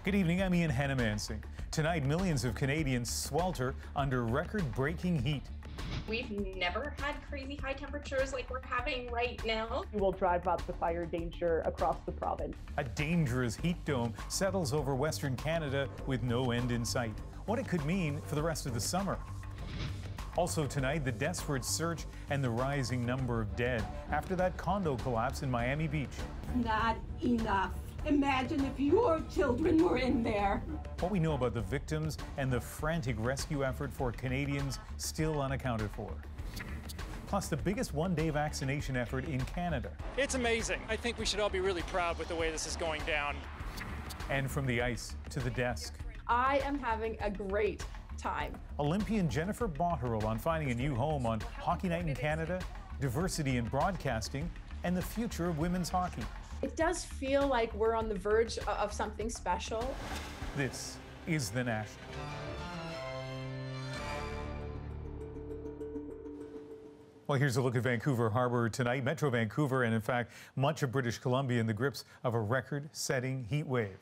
Good evening, I'm Ian Hannamansing. Tonight, millions of Canadians swelter under record-breaking heat. We've never had crazy high temperatures like we're having right now. We will drive up the fire danger across the province. A dangerous heat dome settles over Western Canada with no end in sight. What it could mean for the rest of the summer. Also tonight, the desperate search and the rising number of dead after that condo collapse in Miami Beach. Not enough. Imagine if your children were in there. What we know about the victims and the frantic rescue effort for Canadians still unaccounted for. Plus, the biggest one-day vaccination effort in Canada. It's amazing. I think we should all be really proud with the way this is going down. And from the ice to the desk. I am having a great time. Olympian Jennifer Botterill on finding a new home on Hockey Night in Canada, diversity in broadcasting, and the future of women's hockey. It does feel like we're on the verge of something special. This is The National. Well, here's a look at Vancouver Harbour tonight. Metro Vancouver and, in fact, much of British Columbia in the grips of a record-setting heat wave.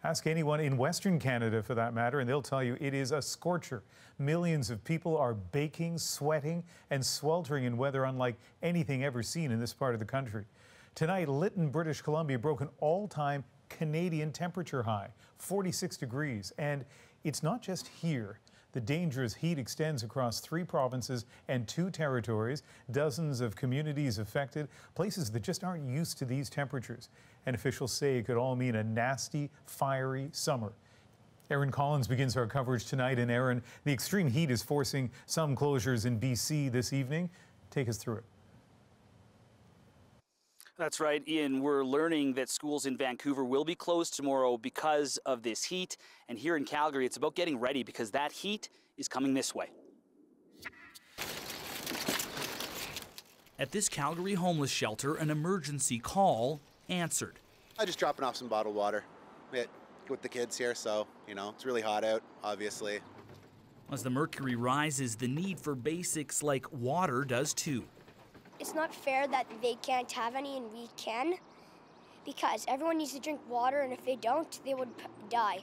Ask anyone in Western Canada, for that matter, and they'll tell you it is a scorcher. Millions of people are baking, sweating, and sweltering in weather unlike anything ever seen in this part of the country. Tonight, Lytton, British Columbia broke an all-time Canadian temperature high, 46 degrees. And it's not just here. The dangerous heat extends across 3 provinces and 2 territories, dozens of communities affected, places that just aren't used to these temperatures. And officials say it could all mean a nasty, fiery summer. Erin Collins begins our coverage tonight. And Erin, the extreme heat is forcing some closures in BC this evening. Take us through it. That's right, Ian. We're learning that schools in Vancouver will be closed tomorrow because of this heat. And here in Calgary, it's about getting ready because that heat is coming this way. At this Calgary homeless shelter, an emergency call answered. I'm just dropping off some bottled water with the kids here, so, you know, it's really hot out, obviously. As the mercury rises, the need for basics like water does too. It's not fair that they can't have any and we can, because everyone needs to drink water, and if they don't, they would die.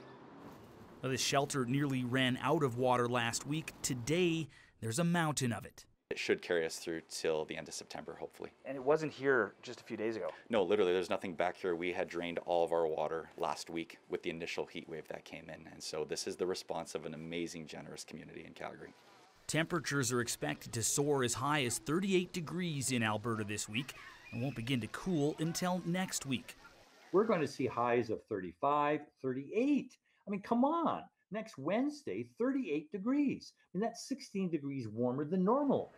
Well, this shelter nearly ran out of water last week. Today, there's a mountain of it. It should carry us through till the end of September, hopefully. And it wasn't here just a few days ago? No, literally, there's nothing back here. We had drained all of our water last week with the initial heat wave that came in. And so this is the response of an amazing, generous community in Calgary. Temperatures are expected to soar as high as 38 degrees in Alberta this week and won't begin to cool until next week. We're going to see highs of 35, 38. I mean, come on. Next Wednesday, 38 degrees. I mean, that's 16 degrees warmer than normal.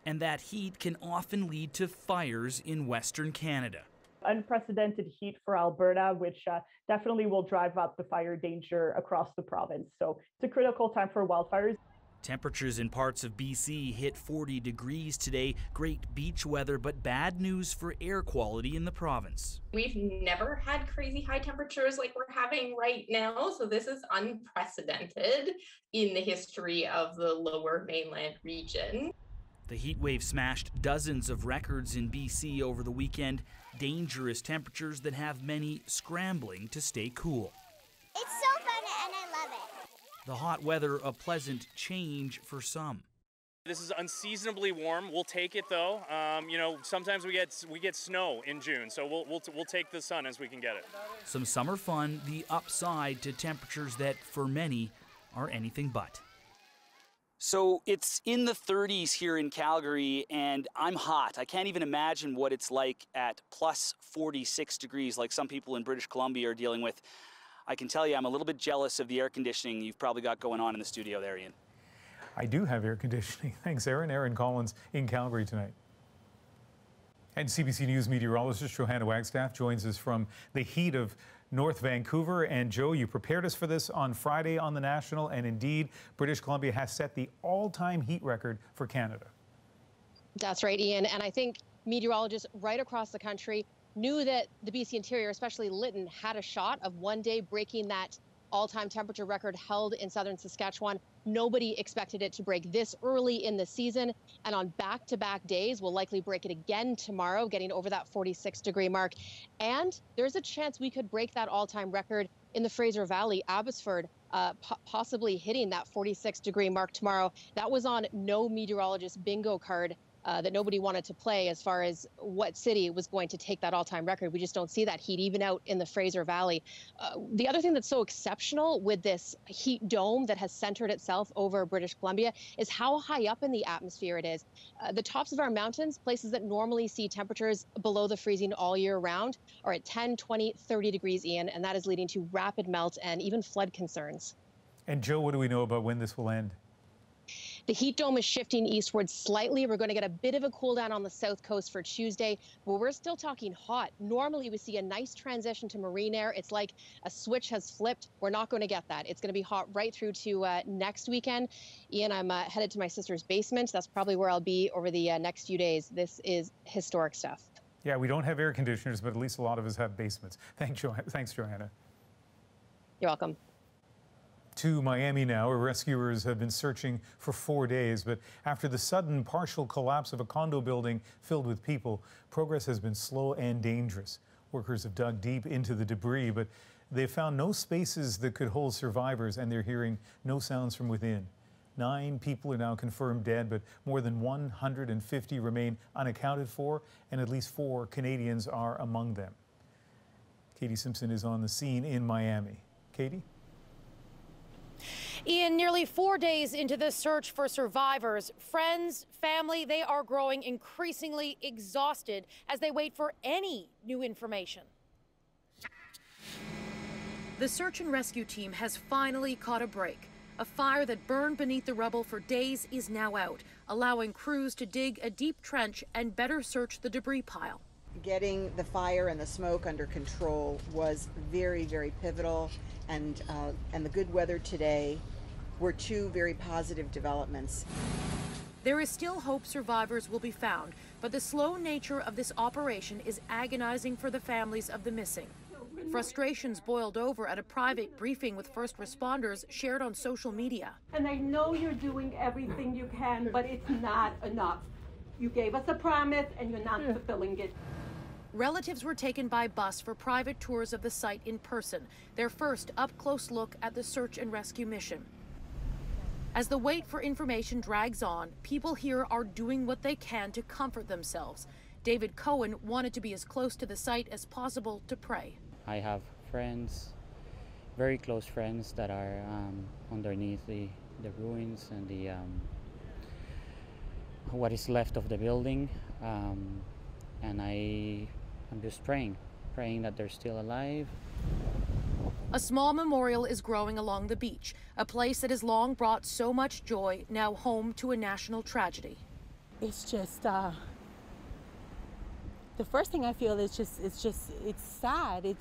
And that heat can often lead to fires in Western Canada. Unprecedented heat for Alberta, which definitely will drive up the fire danger across the province. So it's a critical time for wildfires. Temperatures in parts of BC hit 40 degrees today. Great beach weather, but bad news for air quality in the province. We've never had crazy high temperatures like we're having right now, so this is unprecedented in the history of the lower mainland region. The heat wave smashed dozens of records in BC over the weekend. Dangerous temperatures that have many scrambling to stay cool. It's so fun and I love it. The hot weather a pleasant change for some. This is unseasonably warm. We'll take it though. You know, sometimes we get snow in June, so we'll take the sun as we can get it. Some summer fun, the upside to temperatures that for many are anything but. So it's in the 30s here in Calgary, and I'm hot. I can't even imagine what it's like at plus 46 degrees like some people in British Columbia are dealing with. I can tell you I'm a little bit jealous of the air conditioning you've probably got going on in the studio there, Ian. I do have air conditioning. Thanks, Erin. Erin Collins in Calgary tonight. And CBC News meteorologist Johanna Wagstaff joins us from the heat of North Vancouver. And Joe, you prepared us for this on Friday on The National, and indeed, British Columbia has set the all-time heat record for Canada. That's right, Ian. And I think meteorologists right across the country knew that the BC Interior, especially Lytton, had a shot of one day breaking that all-time temperature record held in southern Saskatchewan. Nobody expected it to break this early in the season, and on back-to-back days, we'll likely break it again tomorrow, getting over that 46-degree mark. And there's a chance we could break that all-time record in the Fraser Valley, Abbotsford, possibly hitting that 46-degree mark tomorrow. That was on no meteorologist bingo card that nobody wanted to play as far as what city was going to take that all-time record. We just don't see that heat even out in the Fraser Valley. The other thing that's so exceptional with this heat dome that has centered itself over British Columbia is how high up in the atmosphere it is. The tops of our mountains, places that normally see temperatures below the freezing all year round, are at 10, 20, 30 degrees, Ian, and that is leading to rapid melt and even flood concerns. And Joe, what do we know about when this will end? The heat dome is shifting eastward slightly. We're going to get a bit of a cool down on the south coast for Tuesday, but we're still talking hot. Normally, we see a nice transition to marine air. It's like a switch has flipped. We're not going to get that. It's going to be hot right through to next weekend. Ian, I'm headed to my sister's basement. That's probably where I'll be over the next few days. This is historic stuff. Yeah, we don't have air conditioners, but at least a lot of us have basements. Thanks, Johanna. You're welcome. To Miami now, where rescuers have been searching for 4 days, but after the sudden partial collapse of a condo building filled with people, progress has been slow and dangerous. Workers have dug deep into the debris, but they've found no spaces that could hold survivors, and they're hearing no sounds from within. 9 people are now confirmed dead, but more than 150 remain unaccounted for, and at least 4 Canadians are among them. Katie Simpson is on the scene in Miami. Katie? Ian, nearly 4 days into the search for survivors, friends, family, they are growing increasingly exhausted as they wait for any new information. The search and rescue team has finally caught a break. A fire that burned beneath the rubble for days is now out, allowing crews to dig a deep trench and better search the debris pile. Getting the fire and the smoke under control was very, very pivotal, and the good weather today were 2 very positive developments. There is still hope survivors will be found, but the slow nature of this operation is agonizing for the families of the missing. Frustrations boiled over at a private briefing with first responders shared on social media. And I know you're doing everything you can, but it's not enough. You gave us a promise and you're not fulfilling it. Relatives were taken by bus for private tours of the site in person, their first up-close look at the search and rescue mission. As the wait for information drags on, people here are doing what they can to comfort themselves. David Cohen wanted to be as close to the site as possible to pray. I have friends, very close friends, that are underneath the ruins and the what is left of the building, and I'm just praying that they're still alive. A small memorial is growing along the beach, a place that has long brought so much joy, now home to a national tragedy. It's just, the first thing I feel is it's sad. It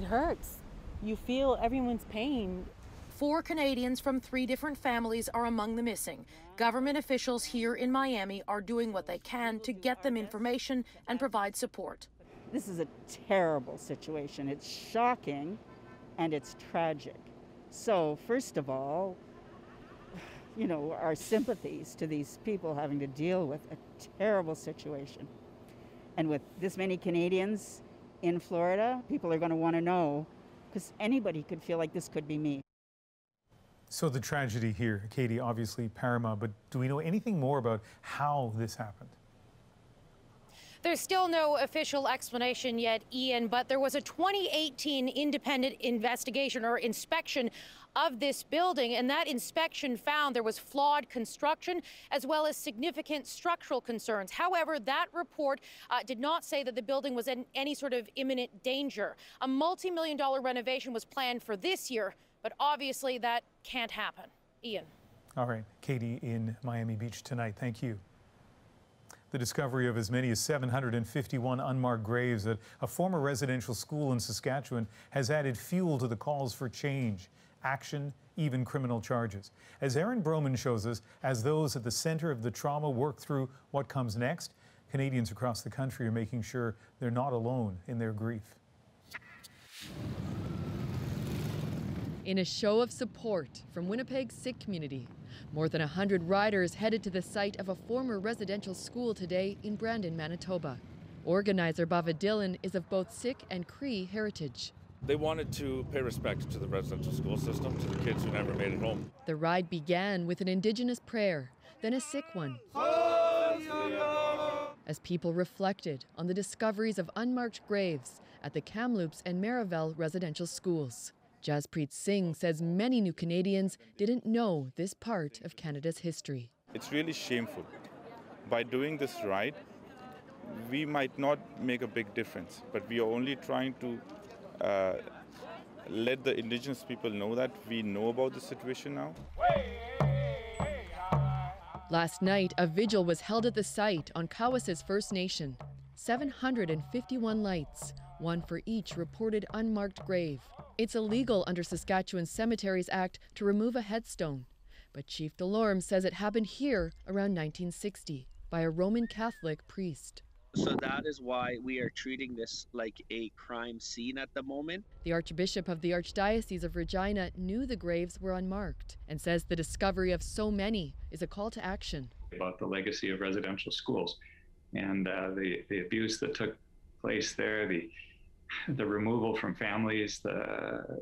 hurts. You feel everyone's pain. 4 Canadians from 3 different families are among the missing. Government officials here in Miami are doing what they can to get them information and provide support. This is a terrible situation. It's shocking and it's tragic. So first of all, you know, our sympathies to these people having to deal with a terrible situation. And with this many Canadians in Florida, people are going to want to know, because anybody could feel like this could be me. So the tragedy here, Katie, obviously paramount, but do we know anything more about how this happened? There's still no official explanation yet, Ian, but there was a 2018 independent investigation or inspection of this building, and that inspection found there was flawed construction as well as significant structural concerns. However, that report did not say that the building was in any sort of imminent danger. A multi-million-dollar renovation was planned for this year, but obviously that can't happen. Ian. All right, Katie in Miami Beach tonight. Thank you. The discovery of as many as 751 unmarked graves at a former residential school in Saskatchewan has added fuel to the calls for change, action, even criminal charges. As Aaron Broman shows us, as those at the center of the trauma work through what comes next, Canadians across the country are making sure they're not alone in their grief. In a show of support from Winnipeg's Sikh community, more than 100 riders headed to the site of a former residential school today in Brandon, Manitoba. Organizer Botterill is of both Sikh and Cree heritage. They wanted to pay respect to the residential school system, to the kids who never made it home. The ride began with an Indigenous prayer, then a Sikh one, as people reflected on the discoveries of unmarked graves at the Kamloops and Marival residential schools. Jaspreet Singh says many new Canadians didn't know this part of Canada's history. It's really shameful. By doing this ride, we might not make a big difference, but we are only trying to let the Indigenous people know that we know about the situation now. Last night, a vigil was held at the site on Cowessess First Nation. 751 lights, one for each reported unmarked grave. It's illegal under Saskatchewan's Cemeteries Act to remove a headstone, but Chief Delorme says it happened here around 1960 by a Roman Catholic priest. So that is why we are treating this like a crime scene at the moment. The Archbishop of the Archdiocese of Regina knew the graves were unmarked and says the discovery of so many is a call to action. About the legacy of residential schools and the abuse that took place there, the removal from families, the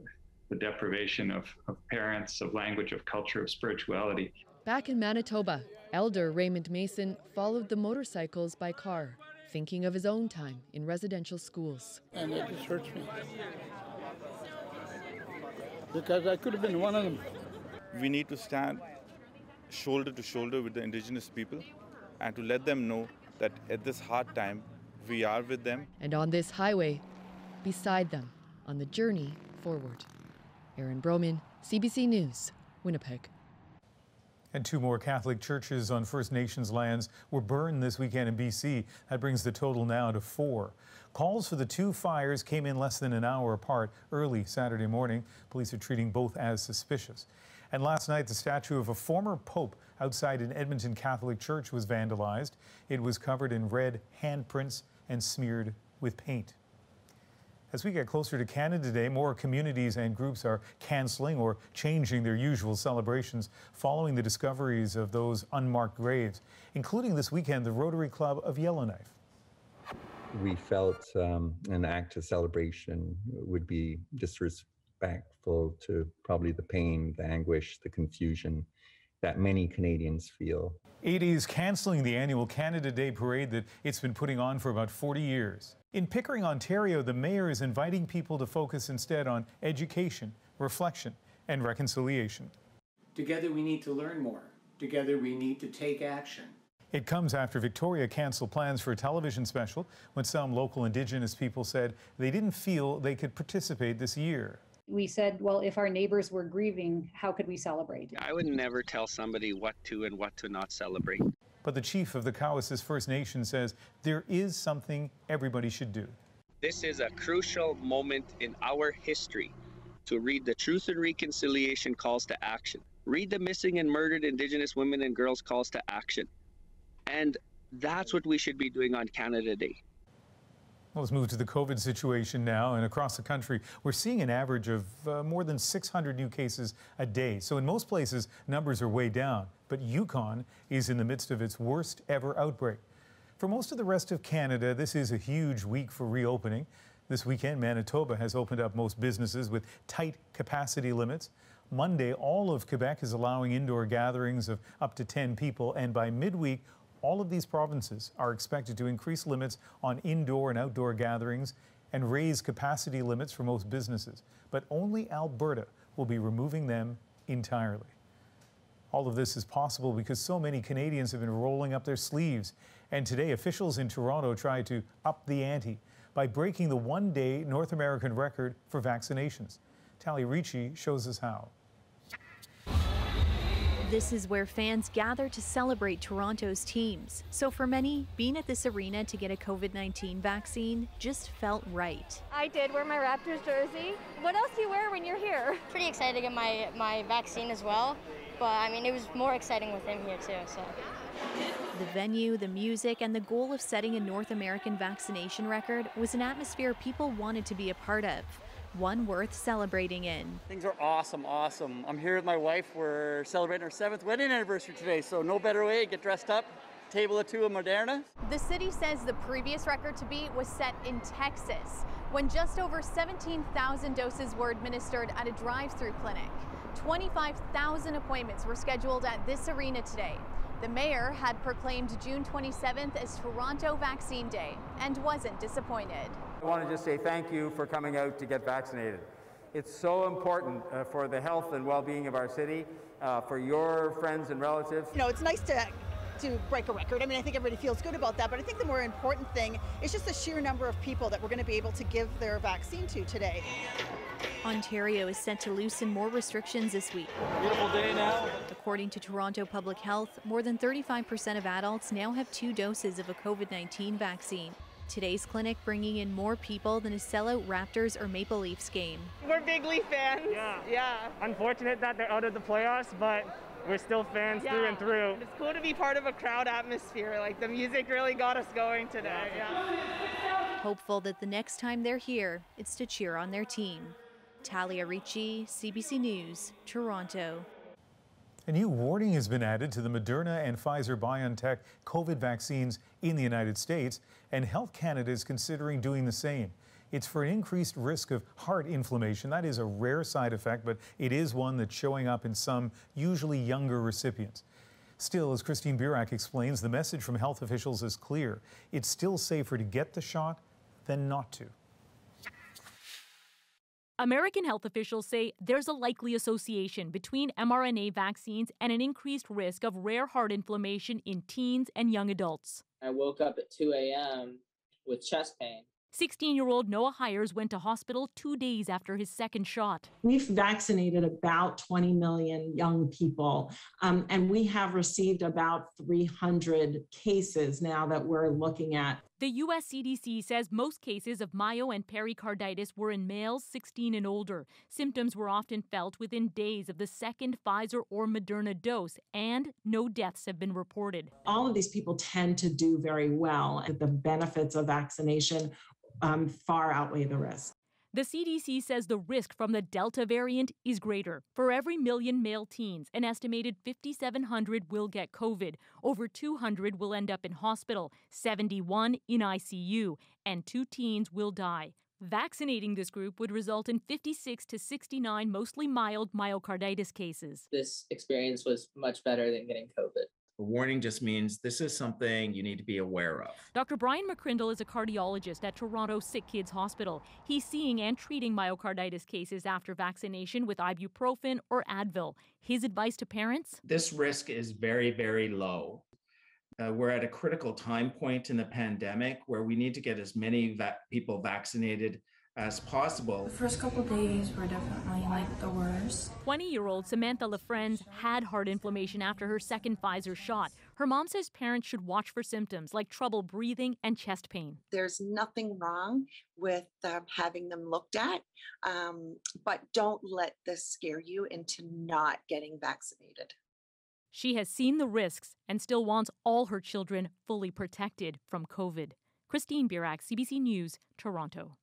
deprivation of parents, of language, of culture, of spirituality. Back in Manitoba, Elder Raymond Mason followed the motorcycles by car, thinking of his own time in residential schools. And it just hurts me, because I could have been one of them. We need to stand shoulder to shoulder with the Indigenous people and to let them know that at this hard time, we are with them. And on this highway, beside them, on the journey forward. Aaron Broman, CBC News, Winnipeg. And 2 more Catholic churches on First Nations lands were burned this weekend in BC. That brings the total now to 4. Calls for the 2 fires came in less than an hour apart early Saturday morning. Police are treating both as suspicious. And last night, the statue of a former pope outside an Edmonton Catholic church was vandalized. It was covered in red handprints and smeared with paint. As we get closer to Canada Day, more communities and groups are canceling or changing their usual celebrations following the discoveries of those unmarked graves, including this weekend the Rotary Club of Yellowknife. We felt an act of celebration would be disrespectful to probably the pain, the anguish, the confusion that many Canadians feel. AD is canceling the annual Canada Day parade that it's been putting on for about 40 years. In Pickering, Ontario, the mayor is inviting people to focus instead on education, reflection, and reconciliation. Together we need to learn more. Together we need to take action. It comes after Victoria canceled plans for a television special when some local Indigenous people said they didn't feel they could participate this year. We said, well, if our neighbors were grieving, how could we celebrate? I would never tell somebody what to and what to not celebrate. But the chief of the Cowessess First Nation says there is something everybody should do. This is a crucial moment in our history to read the Truth and Reconciliation calls to action. Read the missing and murdered Indigenous women and girls calls to action. And that's what we should be doing on Canada Day. Well, let's move to the COVID situation now. And across the country, we're seeing an average of more than 600 new cases a day. So in most places, numbers are way down. But Yukon is in the midst of its worst ever outbreak. For most of the rest of Canada, this is a huge week for reopening. This weekend, Manitoba has opened up most businesses with tight capacity limits. Monday, all of Quebec is allowing indoor gatherings of up to 10 people. And by midweek, all of these provinces are expected to increase limits on indoor and outdoor gatherings and raise capacity limits for most businesses. But only Alberta will be removing them entirely. All of this is possible because so many Canadians have been rolling up their sleeves. And today, officials in Toronto tried to up the ante by breaking the one-day North American record for vaccinations. Tally Ricci shows us how. This is where fans gather to celebrate Toronto's teams. So for many, being at this arena to get a COVID-19 vaccine just felt right. I did wear my Raptors jersey. What else do you wear when you're here? Pretty excited to get my vaccine as well, but I mean, it was more exciting with him here too, so. The venue, the music, and the goal of setting a North American vaccination record was an atmosphere people wanted to be a part of. One worth celebrating in. Things are awesome. I'm here with my wife. We're celebrating our 7th wedding anniversary today, so no better way to get dressed up table or two of Moderna. The city says the previous record to beat was set in Texas, when just over 17,000 doses were administered at a drive-through clinic. 25,000 appointments were scheduled at this arena today. The mayor had proclaimed June 27th as Toronto Vaccine Day and wasn't disappointed. I want to just say thank you for coming out to get vaccinated. It's so important for the health and well-being of our city, for your friends and relatives. You know, it's nice to break a record. I mean, I think everybody feels good about that, but I think the more important thing is just the sheer number of people that we're going to be able to give their vaccine to today. Ontario is set to loosen more restrictions this week. Beautiful day now. According to Toronto Public Health, more than 35% of adults now have 2 doses of a COVID-19 vaccine. Today's clinic bringing in more people than a sellout Raptors or Maple Leafs game. We're big Leaf fans. Yeah. Unfortunate that they're out of the playoffs, but we're still fans through and through. It's cool to be part of a crowd atmosphere. Like, the music really got us going today. Hopeful that the next time they're here, it's to cheer on their team. Talia Ricci, CBC News, Toronto. A new warning has been added to the Moderna and Pfizer-BioNTech COVID vaccines in the United States, and Health Canada is considering doing the same. It's for an increased risk of heart inflammation. That is a rare side effect, but it is one that's showing up in some, usually younger recipients. Still, as Christine Burak explains, the message from health officials is clear. It's still safer to get the shot than not to. American health officials say there's a likely association between mRNA vaccines and an increased risk of rare heart inflammation in teens and young adults. I woke up at 2 a.m. with chest pain. 16-year-old Noah Hires went to hospital 2 days after his second shot. We've vaccinated about 20 million young people, and we have received about 300 cases now that we're looking at. The U.S. CDC says most cases of myo and pericarditis were in males 16 and older. Symptoms were often felt within days of the second Pfizer or Moderna dose, and no deaths have been reported. All of these people tend to do very well. The benefits of vaccination far outweigh the risk. The CDC says the risk from the Delta variant is greater. For every million male teens, an estimated 5,700 will get COVID. Over 200 will end up in hospital, 71 in ICU, and 2 teens will die. Vaccinating this group would result in 56 to 69 mostly mild myocarditis cases. This experience was much better than getting COVID. A warning just means this is something you need to be aware of. Dr. Brian McCrindle is a cardiologist at Toronto Sick Kids Hospital. He's seeing and treating myocarditis cases after vaccination with ibuprofen or Advil. His advice to parents? This risk is very, very low. We're at a critical time point in the pandemic where we need to get as many people vaccinated as possible. The first couple of days were definitely like the worst. 20-year-old Samantha LaFrenz had heart inflammation after her second Pfizer shot. Her mom says parents should watch for symptoms like trouble breathing and chest pain. There's nothing wrong with having them looked at, but don't let this scare you into not getting vaccinated. She has seen the risks and still wants all her children fully protected from COVID. Christine Burak, CBC News, Toronto.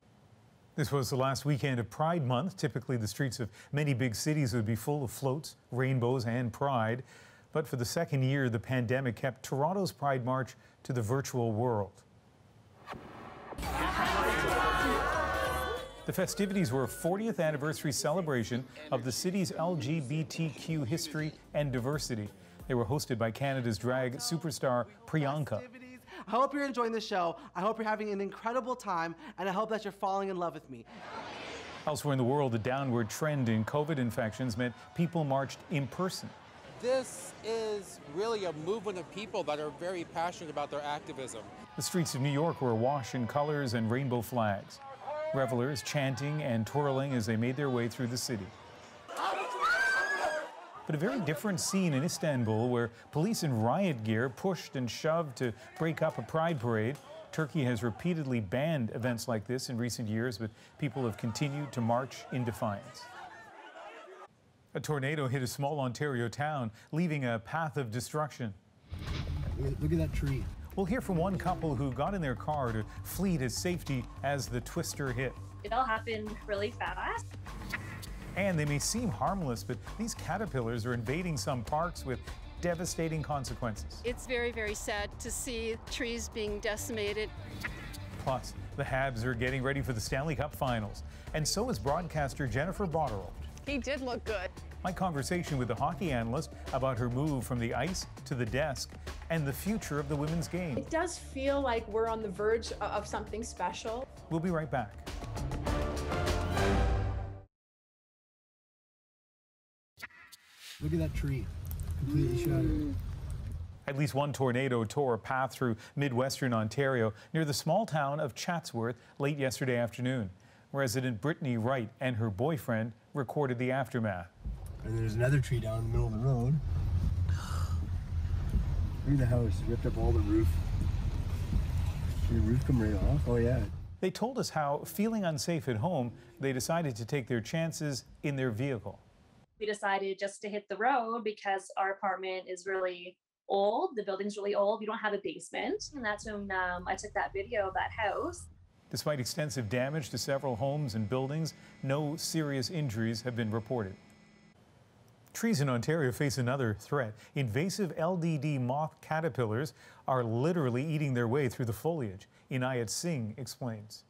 This was the last weekend of Pride Month. Typically, the streets of many big cities would be full of floats, rainbows, and pride. But for the second year, the pandemic kept Toronto's Pride March to the virtual world. The festivities were a 40th anniversary celebration of the city's LGBTQ history and diversity. They were hosted by Canada's drag superstar Priyanka. I hope you're enjoying the show. I hope you're having an incredible time, and I hope that you're falling in love with me. Elsewhere in the world, the downward trend in COVID infections meant people marched in person. This is really a movement of people that are very passionate about their activism. The streets of New York were awash in colors and rainbow flags. Revelers chanting and twirling as they made their way through the city. But a very different scene in Istanbul, where police in riot gear pushed and shoved to break up a pride parade. Turkey has repeatedly banned events like this in recent years, but people have continued to march in defiance. A tornado hit a small Ontario town, leaving a path of destruction. Look at that tree. We'll hear from one couple who got in their car to flee to safety as the twister hit. It all happened really fast. And they may seem harmless, but these caterpillars are invading some parks with devastating consequences. It's very, very sad to see trees being decimated. Plus, the Habs are getting ready for the Stanley Cup Finals, and so is broadcaster Jennifer Botterill. He did look good. My conversation with the hockey analyst about her move from the ice to the desk and the future of the women's game. It does feel like we're on the verge of something special. We'll be right back. Look at that tree, completely shattered. At least one tornado tore a path through Midwestern Ontario near the small town of Chatsworth late yesterday afternoon. Resident Brittany Wright and her boyfriend recorded the aftermath. And there's another tree down in the middle of the road. Look at the house, ripped up all the roof. The roof come right off, oh yeah. They told us how, feeling unsafe at home, they decided to take their chances in their vehicle. We decided just to hit the road because our apartment is really old. The building's really old. We don't have a basement. And that's when I took that video of that house. Despite extensive damage to several homes and buildings, no serious injuries have been reported. Trees in Ontario face another threat. Invasive LDD moth caterpillars are literally eating their way through the foliage. Inayat Singh explains.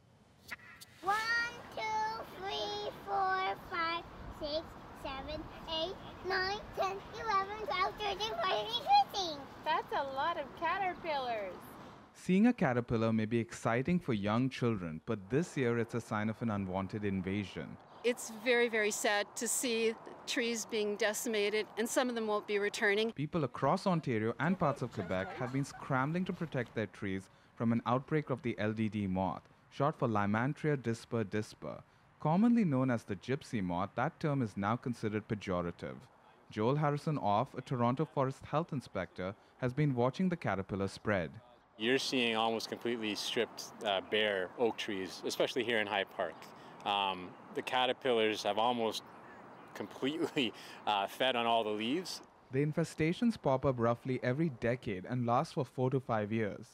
1, 2, 3, 4, 5, 6, 7, 8, 9, 10, 11, 12, 13, 14, 15. That's a lot of caterpillars. Seeing a caterpillar may be exciting for young children, but this year it's a sign of an unwanted invasion. It's very, very sad to see trees being decimated, and some of them won't be returning. People across Ontario and parts of Quebec have been scrambling to protect their trees from an outbreak of the LDD moth, short for Lymantria disper disper. Commonly known as the gypsy moth, that term is now considered pejorative. Joel Harrison-Off, a Toronto Forest Health Inspector, has been watching the caterpillar spread. You're seeing almost completely stripped bare oak trees, especially here in Hyde Park. The caterpillars have almost completely fed on all the leaves. The infestations pop up roughly every decade and last for 4 to 5 years.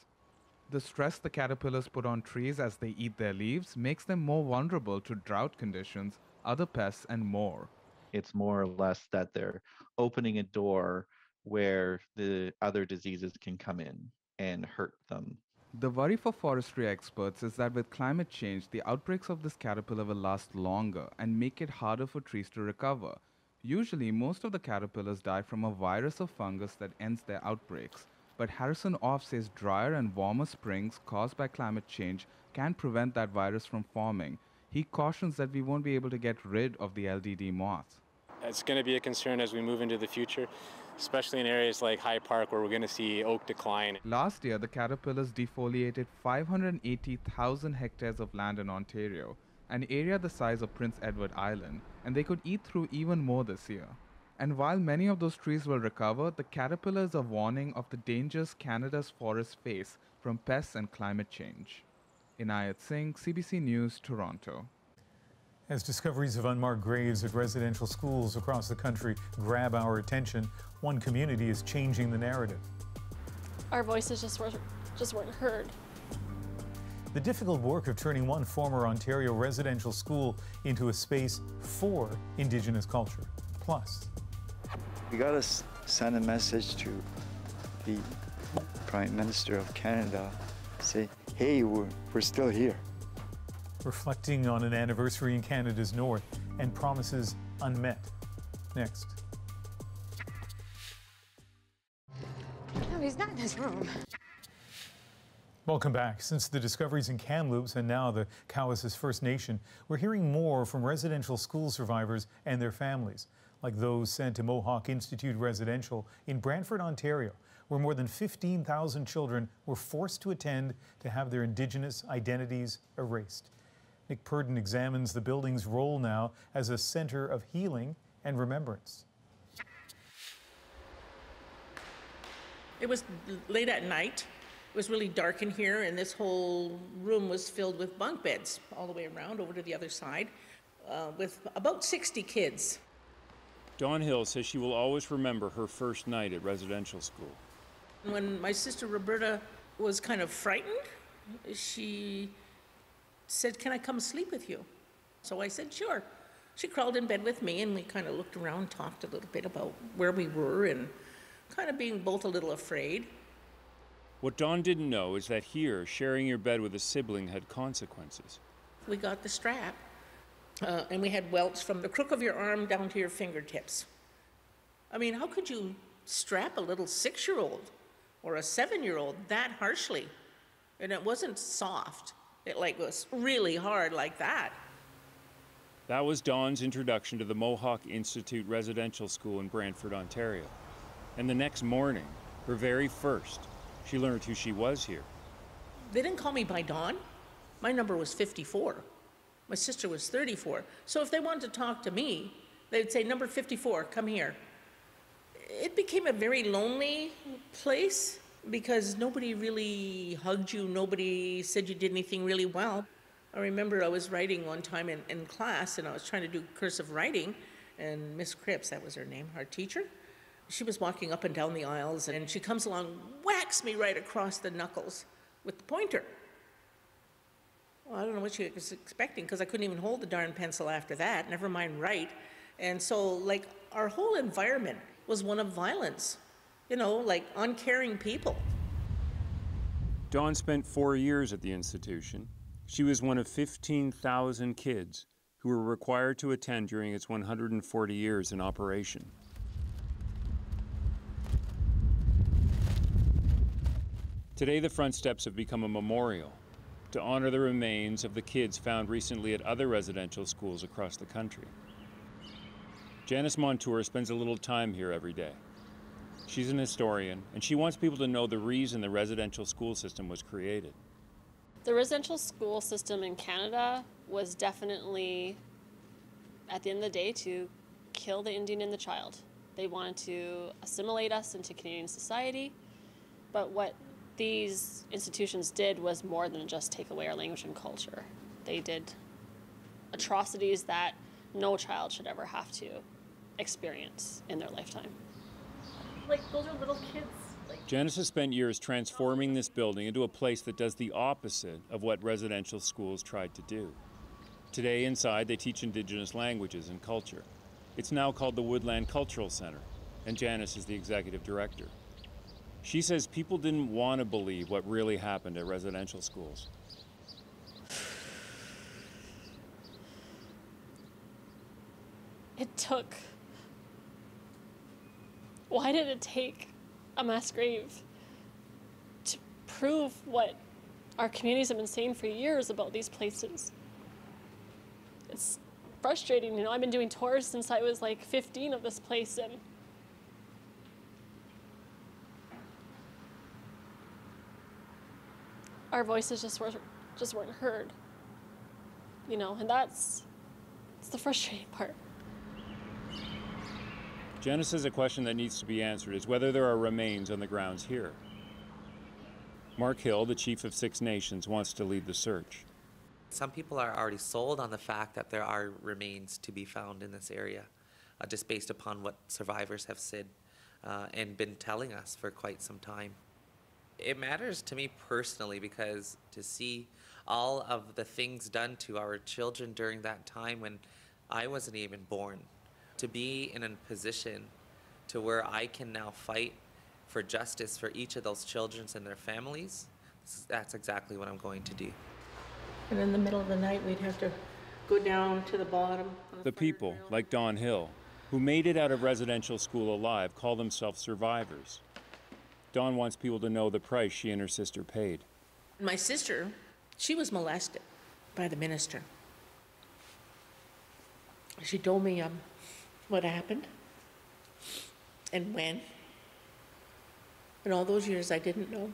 The stress the caterpillars put on trees as they eat their leaves makes them more vulnerable to drought conditions, other pests, and more. It's more or less that they're opening a door where the other diseases can come in and hurt them. The worry for forestry experts is that with climate change, the outbreaks of this caterpillar will last longer and make it harder for trees to recover. Usually, most of the caterpillars die from a virus or fungus that ends their outbreaks. But Harrison-Off says drier and warmer springs caused by climate change can prevent that virus from forming. He cautions that we won't be able to get rid of the LDD moth. It's going to be a concern as we move into the future, especially in areas like Hyde Park where we're going to see oak decline. Last year, the caterpillars defoliated 580,000 hectares of land in Ontario, an area the size of Prince Edward Island, and they could eat through even more this year. And while many of those trees will recover, the caterpillars are warning of the dangers Canada's forests face from pests and climate change. Inayat Singh, CBC News, Toronto. As discoveries of unmarked graves at residential schools across the country grab our attention, one community is changing the narrative. Our voices just weren't heard. The difficult work of turning one former Ontario residential school into a space for Indigenous culture. Plus, we got to send a message to the Prime Minister of Canada, say, hey, we're still here. Reflecting on an anniversary in Canada's north and promises unmet. Next. No, he's not in his room. Welcome back. Since the discoveries in Kamloops and now the Cowessess First Nation, we're hearing more from residential school survivors and their families, like those sent to Mohawk Institute Residential in Brantford, Ontario, where more than 15,000 children were forced to attend to have their Indigenous identities erased. Nick Purdon examines the building's role now as a center of healing and remembrance. It was late at night. It was really dark in here, and this whole room was filled with bunk beds all the way around over to the other side with about 60 kids. Dawn Hill says she will always remember her first night at residential school. When my sister Roberta was kind of frightened, she said, "Can I come sleep with you?" So I said, "Sure." She crawled in bed with me, and we kind of looked around, talked a little bit about where we were and kind of being both a little afraid. What Dawn didn't know is that here, sharing your bed with a sibling had consequences. We got the strap, and we had welts from the crook of your arm down to your fingertips. I mean, how could you strap a little 6-year-old or a 7-year-old that harshly? And it wasn't soft. It was really hard like that. That was Dawn's introduction to the Mohawk Institute Residential School in Brantford, Ontario. And the next morning, her very first, she learned who she was here. They didn't call me by Dawn. My number was 54. My sister was 34. So if they wanted to talk to me, they'd say, number 54, come here. It became a very lonely place because nobody really hugged you. Nobody said you did anything really well. I remember I was writing one time in class, and I was trying to do cursive writing, and Miss Cripps, that was her name, our teacher, she was walking up and down the aisles, and she comes along, whacks me right across the knuckles with the pointer. Well, I don't know what she was expecting, because I couldn't even hold the darn pencil after that, never mind write. And so, our whole environment was one of violence, uncaring people. Dawn spent 4 years at the institution. She was one of 15,000 kids who were required to attend during its 140 years in operation. Today, the front steps have become a memorial to honor the remains of the kids found recently at other residential schools across the country. Janice Montour spends a little time here every day. She's an historian, and she wants people to know the reason the residential school system was created. The residential school system in Canada was definitely, at the end of the day, to kill the Indian and the child. They wanted to assimilate us into Canadian society, but what these institutions did was more than just take away our language and culture. They did atrocities that no child should ever have to experience in their lifetime. Those are little kids. Janice has spent years transforming this building into a place that does the opposite of what residential schools tried to do. Today, inside, they teach Indigenous languages and culture. It's now called the Woodland Cultural Center, and Janice is the executive director. She says people didn't want to believe what really happened at residential schools. Why did it take a mass grave to prove what our communities have been saying for years about these places? It's frustrating, I've been doing tours since I was 15 of this place, and our voices just weren't heard, and that's the frustrating part. Janice says a question that needs to be answered is whether there are remains on the grounds here. Mark Hill, the chief of Six Nations, wants to lead the search. Some people are already sold on the fact that there are remains to be found in this area, just based upon what survivors have said and been telling us for quite some time. It matters to me personally because to see all of the things done to our children during that time when I wasn't even born, to be in a position to where I can now fight for justice for each of those children and their families, that's exactly what I'm going to do. And in the middle of the night, we'd have to go down to the bottom. The people, like Dawn Hill, who made it out of residential school alive, call themselves survivors. Dawn wants people to know the price she and her sister paid. My sister, she was molested by the minister. She told me what happened and when. And all those years I didn't know.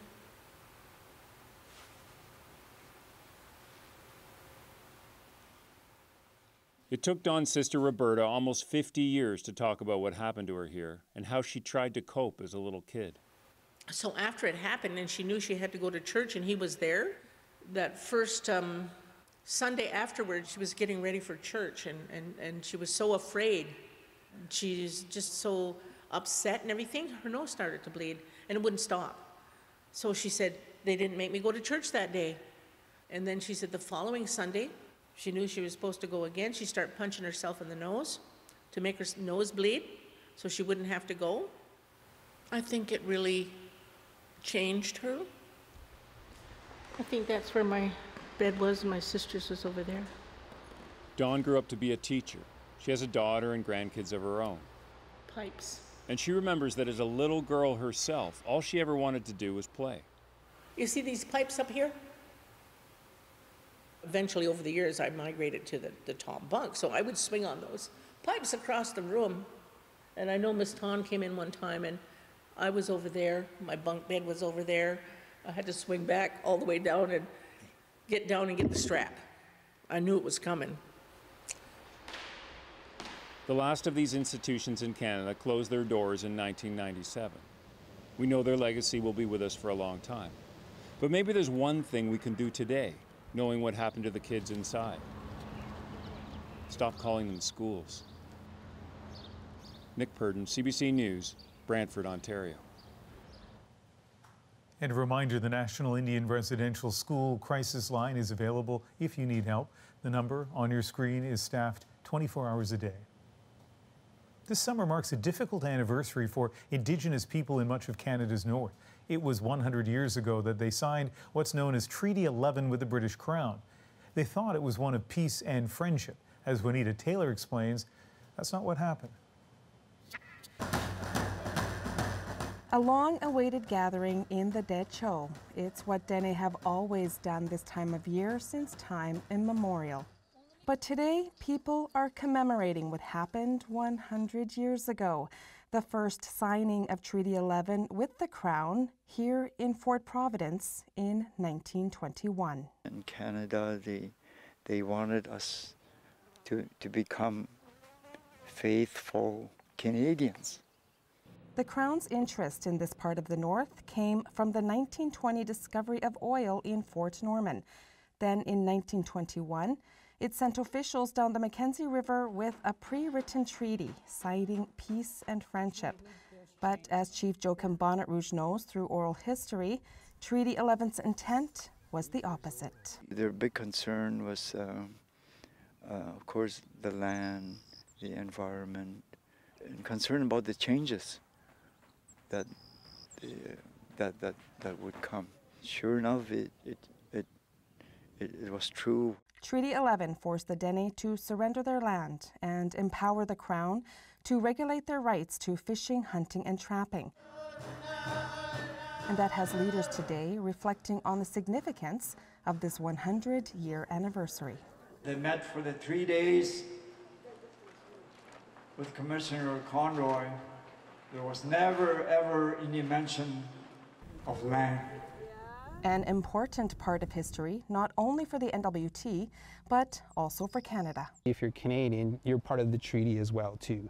It took Dawn's sister Roberta almost 50 years to talk about what happened to her here and how she tried to cope as a little kid. So after it happened and she knew she had to go to church and he was there, that first Sunday afterwards, she was getting ready for church and she was so afraid. She's just so upset and everything. Her nose started to bleed and it wouldn't stop. So she said, they didn't make me go to church that day. And then she said the following Sunday, she knew she was supposed to go again. She started punching herself in the nose to make her nose bleed so she wouldn't have to go. I think it really changed her. I think that's where my bed was and my sister's was over there. Dawn grew up to be a teacher. She has a daughter and grandkids of her own. Pipes. And she remembers that as a little girl herself, all she ever wanted to do was play. You see these pipes up here? Eventually, over the years, I migrated to the top bunk, so I would swing on those pipes across the room. And I know Miss Ton came in one time, and I was over there. My bunk bed was over there. I had to swing back all the way down and get down and get the strap. I knew it was coming. The last of these institutions in Canada closed their doors in 1997. We know their legacy will be with us for a long time. But maybe there's one thing we can do today, knowing what happened to the kids inside. Stop calling them schools. Nick Purdon, CBC News, Brantford, Ontario. And a reminder, the National Indian Residential School Crisis Line is available if you need help. The number on your screen is staffed 24 hours a day. This summer marks a difficult anniversary for Indigenous people in much of Canada's north. It was 100 years ago that they signed what's known as Treaty 11 with the British Crown. They thought it was one of peace and friendship. As Juanita Taylor explains, that's not what happened. A long-awaited gathering in the Dead Show. It's what Dene have always done this time of year since time immemorial. But today, people are commemorating what happened 100 years ago, the first signing of Treaty 11 with the Crown here in Fort Providence in 1921. In Canada, they wanted us to become faithful Canadians. The Crown's interest in this part of the North came from the 1920 discovery of oil in Fort Norman. Then in 1921, it sent officials down the Mackenzie River with a pre-written treaty citing peace and friendship. But as Chief Joachim Bonnet-Rouge knows through oral history, Treaty 11's intent was the opposite. Their big concern was, of course, the land, the environment, and concern about the changes that would come. Sure enough, it was true. Treaty 11 forced the Dene to surrender their land and empower the Crown to regulate their rights to fishing, hunting, and trapping. And that has leaders today reflecting on the significance of this 100-year anniversary. They met for the 3 days with Commissioner Conroy. There was never, ever any mention of land. An important part of history, not only for the NWT, but also for Canada. If you're Canadian, you're part of the treaty as well, too.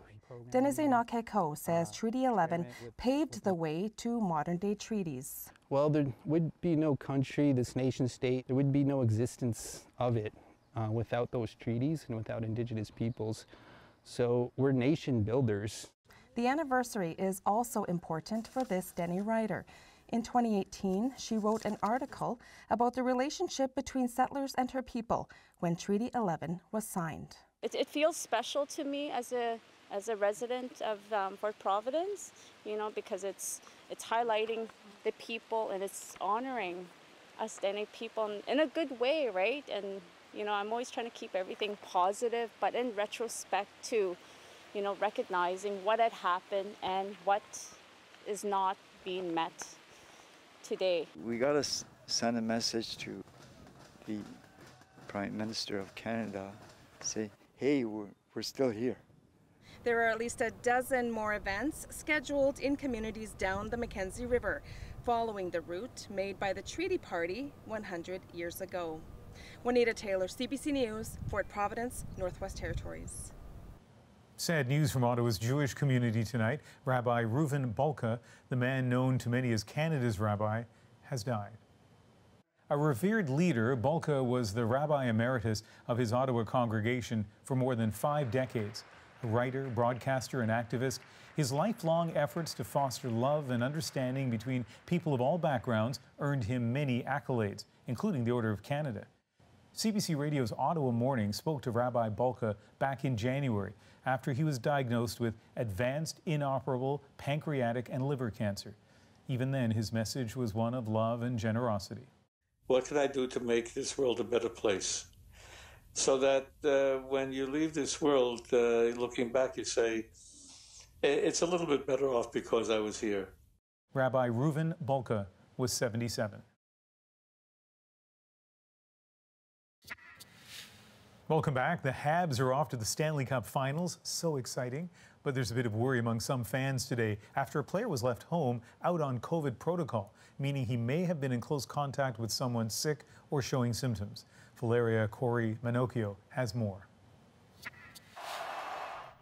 Denise Nakeko says Treaty 11 paved the way to modern-day treaties. Well, there would be no country, this nation-state, there would be no existence of it without those treaties and without Indigenous peoples. So we're nation builders. The anniversary is also important for this Dene writer. In 2018, she wrote an article about the relationship between settlers and her people when Treaty 11 was signed. It feels special to me as a resident of Fort Providence, you know, because it's highlighting the people and it's honoring us Dene people in a good way, right? And, you know, I'm always trying to keep everything positive, but in retrospect too, you know, recognizing what had happened and what is not being met today. We got to send a message to the Prime Minister of Canada, say, hey, we're still here. There are at least a dozen more events scheduled in communities down the Mackenzie River, following the route made by the Treaty Party 100 years ago. Juanita Taylor, CBC News, Fort Providence, Northwest Territories. Sad news from Ottawa's Jewish community tonight. Rabbi Reuven Balka, the man known to many as Canada's rabbi, has died. A revered leader, Balka was the rabbi emeritus of his Ottawa congregation for more than 5 decades. A writer, broadcaster, and activist, his lifelong efforts to foster love and understanding between people of all backgrounds earned him many accolades, including the Order of Canada. CBC Radio's Ottawa Morning spoke to Rabbi Bulka back in January after he was diagnosed with advanced inoperable pancreatic and liver cancer. Even then, his message was one of love and generosity. What can I do to make this world a better place? So that when you leave this world, looking back, you say, it's a little bit better off because I was here. Rabbi Reuven Bulka was 77. Welcome back. The Habs are off to the Stanley Cup Finals. So exciting. But there's a bit of worry among some fans today after a player was left home out on COVID protocol, meaning he may have been in close contact with someone sick or showing symptoms. Valeria Corey Minocchio has more.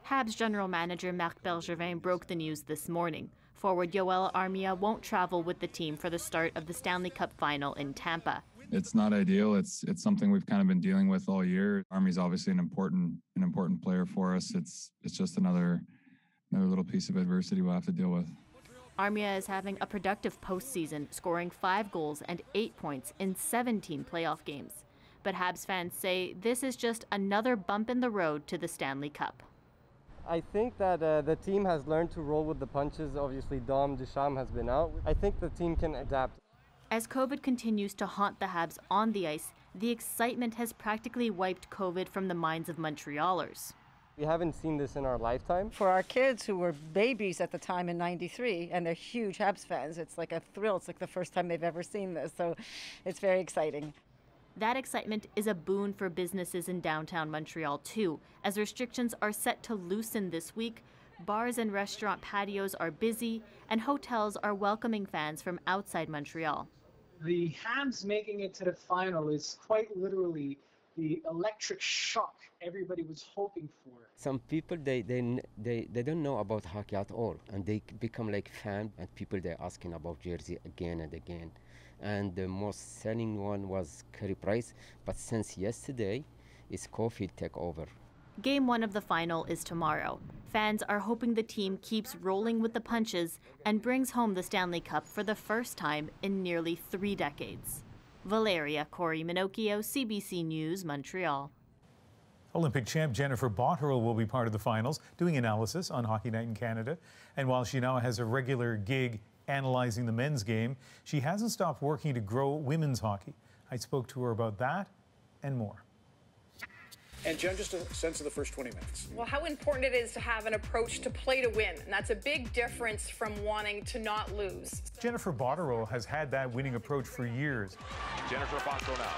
Habs general manager Marc Bergevin broke the news this morning. Forward Yoel Armia won't travel with the team for the start of the Stanley Cup Final in Tampa. It's not ideal. It's something we've kind of been dealing with all year. Army's obviously an important player for us. It's just another little piece of adversity we'll have to deal with. Armia is having a productive postseason, scoring 5 goals and 8 points in 17 playoff games. But Habs fans say this is just another bump in the road to the Stanley Cup. I think that the team has learned to roll with the punches. Obviously, Dom Ducharme has been out. I think the team can adapt. As COVID continues to haunt the Habs on the ice, the excitement has practically wiped COVID from the minds of Montrealers. We haven't seen this in our lifetime. For our kids who were babies at the time in '93, and they're huge Habs fans, it's like a thrill. It's like the first time they've ever seen this, so it's very exciting. That excitement is a boon for businesses in downtown Montreal too, as restrictions are set to loosen this week. Bars and restaurant patios are busy, and hotels are welcoming fans from outside Montreal. The Habs making it to the final is quite literally the electric shock everybody was hoping for. Some people, they don't know about hockey at all, and they become like fans, and people, they're asking about jersey again and again. And the most selling one was Carey Price, but since yesterday, it's Caulfield take over. Game 1 of the final is tomorrow. Fans are hoping the team keeps rolling with the punches and brings home the Stanley Cup for the first time in nearly 3 decades. Valeria Corey Minocchio, CBC News, Montreal. Olympic champ Jennifer Botterill will be part of the finals, doing analysis on Hockey Night in Canada. And while she now has a regular gig analyzing the men's game, she hasn't stopped working to grow women's hockey. I spoke to her about that and more. And Jen, just a sense of the first 20 minutes. Well, how important it is to have an approach to play to win. And that's a big difference from wanting to not lose. Jennifer Botterill has had that winning approach for years. Jennifer Botterill now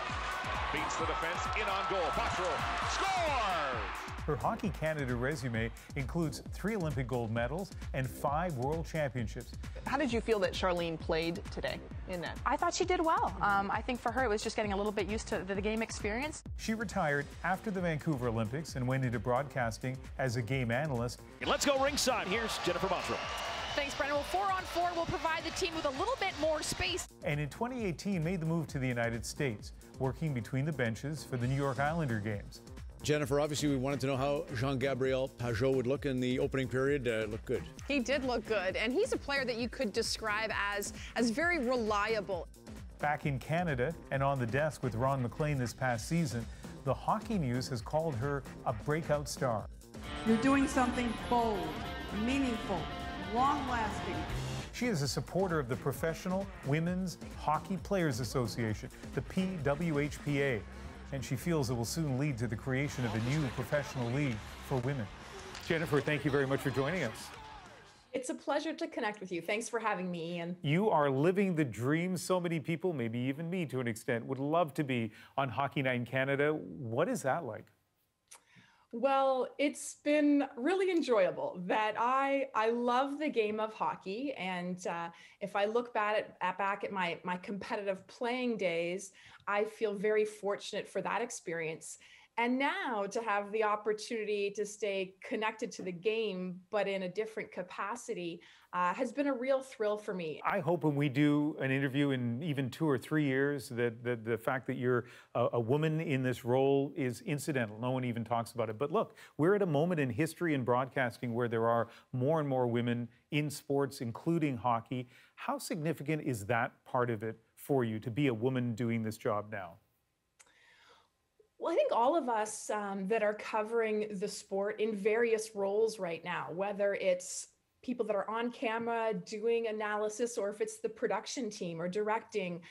beats the defense, in on goal. Botterill scores! Her Hockey Canada resume includes 3 Olympic gold medals and 5 world championships. How did you feel that Charlene played today in that? I thought she did well. I think for her it was just getting a little bit used to the game experience. She retired after the Vancouver Olympics and went into broadcasting as a game analyst. Let's go ringside. Here's Jennifer Botterill. Thanks, Brendan. Well, 4-on-4 will provide the team with a little bit more space. And in 2018 made the move to the United States, working between the benches for the New York Islander games. Jennifer, obviously we wanted to know how Jean-Gabriel Pageau would look in the opening period. Looked good. He did look good, and he's a player that you could describe as very reliable. Back in Canada and on the desk with Ron MacLean this past season, the Hockey News has called her a breakout star. You're doing something bold, meaningful, long-lasting. She is a supporter of the Professional Women's Hockey Players Association, the PWHPA, and she feels it will soon lead to the creation of a new professional league for women. Jennifer, thank you very much for joining us. It's a pleasure to connect with you. Thanks for having me, Ian. You are living the dream. So many people, maybe even me to an extent, would love to be on Hockey Night in Canada. What is that like? Well, it's been really enjoyable. That I love the game of hockey, and if I look back at my competitive playing days, I feel very fortunate for that experience. And now to have the opportunity to stay connected to the game, but in a different capacity, has been a real thrill for me. I hope when we do an interview in even 2 or 3 years that the fact that you're a woman in this role is incidental. No one even talks about it. But look, we're at a moment in history in broadcasting where there are more and more women in sports, including hockey. How significant is that part of it for you, to be a woman doing this job now? Well, I think all of us that are covering the sport in various roles right now, whether it's people that are on camera doing analysis, or if it's the production team or directing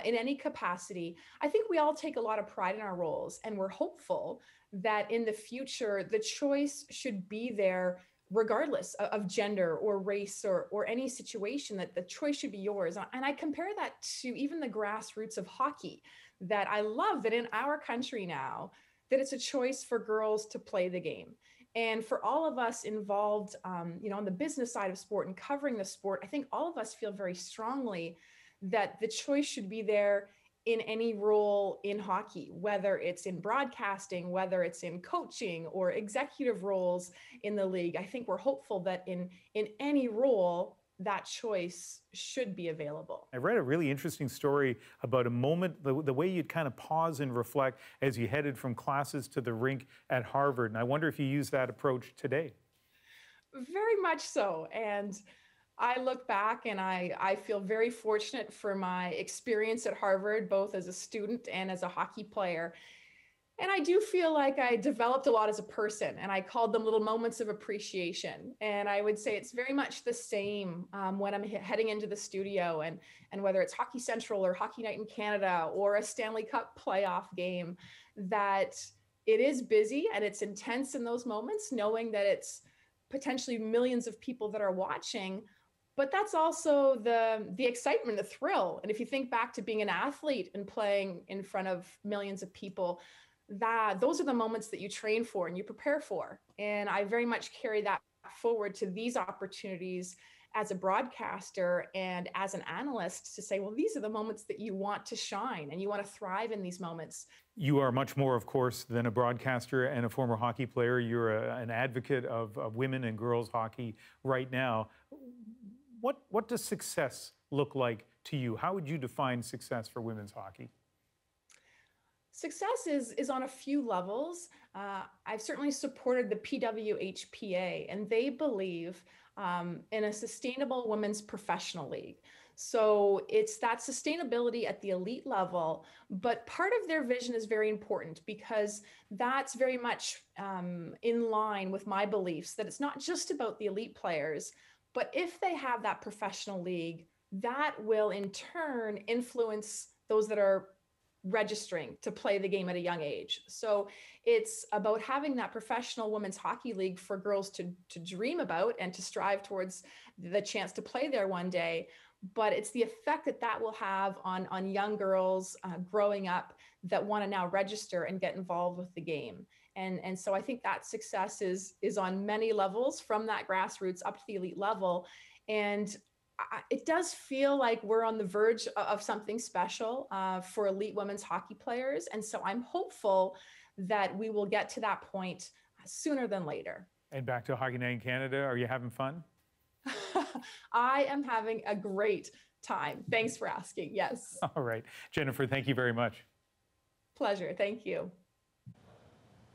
in any capacity, I think we all take a lot of pride in our roles, and we're hopeful that in the future, the choice should be there regardless of gender or race or any situation, that the choice should be yours. And I compare that to even the grassroots of hockey, that I love that in our country now, that it's a choice for girls to play the game. And for all of us involved, you know, on the business side of sport and covering the sport, I think all of us feel very strongly that the choice should be there in any role in hockey, whether it's in broadcasting, whether it's in coaching or executive roles in the league. I think we're hopeful that in any role, that choice should be available. I read a really interesting story about a moment, the way you'd kind of pause and reflect as you headed from classes to the rink at Harvard. And I wonder if you use that approach today. Very much so. And I look back and I feel very fortunate for my experience at Harvard, both as a student and as a hockey player. And I do feel like I developed a lot as a person, and I called them little moments of appreciation. And I would say it's very much the same when I'm heading into the studio, and whether it's Hockey Central or Hockey Night in Canada or a Stanley Cup playoff game, that it is busy and it's intense in those moments, knowing that it's potentially millions of people that are watching. But that's also the excitement, the thrill. And if you think back to being an athlete and playing in front of millions of people, that those are the moments that you train for and you prepare for. And I very much carry that forward to these opportunities as a broadcaster and as an analyst, to say, well, these are the moments that you want to shine and you want to thrive in these moments. You are much more, of course, than a broadcaster and a former hockey player. You're an advocate of women and girls hockey right now. What does success look like to you? How would you define success for women's hockey? Success is on a few levels. I've certainly supported the PWHPA, and they believe in a sustainable women's professional league. So it's that sustainability at the elite level, but part of their vision is very important, because that's very much in line with my beliefs, that it's not just about the elite players, but if they have that professional league, that will in turn influence those that are registering to play the game at a young age. So it's about having that professional women's hockey league for girls to dream about and to strive towards the chance to play there one day. But it's the effect that will have on young girls growing up that want to now register and get involved with the game. And so I think that success is on many levels, from that grassroots up to the elite level. And it does feel like we're on the verge of something special for elite women's hockey players. And so I'm hopeful that we will get to that point sooner than later. And back to Hockey Night in Canada, are you having fun? I am having a great time. Thanks for asking. Yes. All right. Jennifer, thank you very much. Pleasure. Thank you.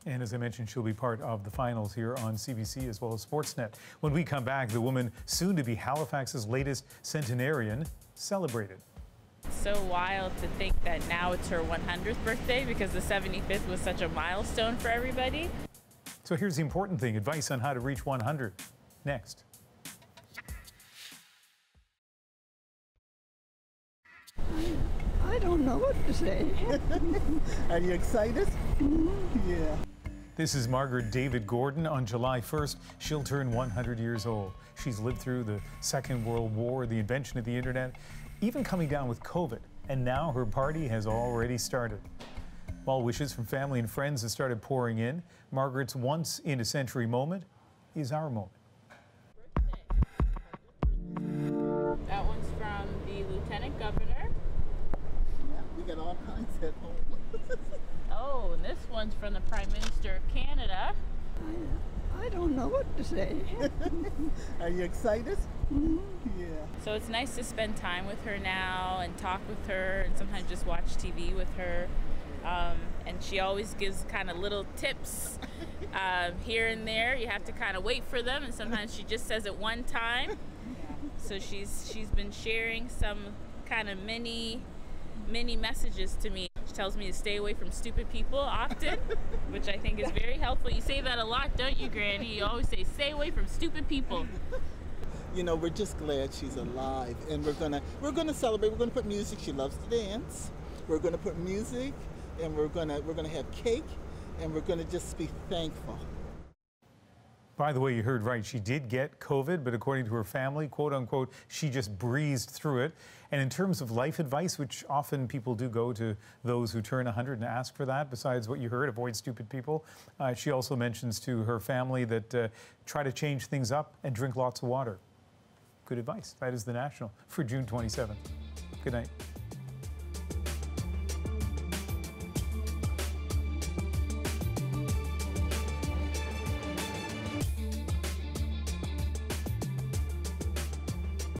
And as I mentioned, she'll be part of the finals here on CBC as well as Sportsnet. When we come back, the woman soon to be Halifax's latest centenarian celebrated. So wild to think that now it's her 100th birthday, because the 75th was such a milestone for everybody. So here's the important thing, advice on how to reach 100. Next. I don't know what to say. Are you excited? Yeah. This is Margaret David Gordon. On July 1st, she'll turn 100 years old. She's lived through the Second World War, the invention of the internet, even coming down with COVID. And now her party has already started. While wishes from family and friends have started pouring in, Margaret's once-in-a-century moment is our moment. That one's from the Lieutenant Governor. Yeah, we got all kinds at home. Oh, and this one's from the Prime Minister of Canada. I don't know what to say. Are you excited? Yeah. So it's nice to spend time with her now and talk with her, and sometimes just watch TV with her. And she always gives kind of little tips here and there. You have to kind of wait for them, and sometimes she just says it one time. So she's been sharing some kind of mini messages to me. She tells me to stay away from stupid people often, which I think is very helpful. You say that a lot, don't you, Granny? You always say, stay away from stupid people. You know, we're just glad she's alive, and we're gonna celebrate. We're gonna put music. She loves to dance. We're gonna put music, and we're gonna have cake, and we're gonna just be thankful. By the way, you heard right. She did get COVID, but according to her family, quote unquote, she just breezed through it. And in terms of life advice, which often people do go to those who turn 100 and ask for that, besides what you heard, avoid stupid people, she also mentions to her family that try to change things up and drink lots of water. Good advice. That is The National for June 27th. Good night.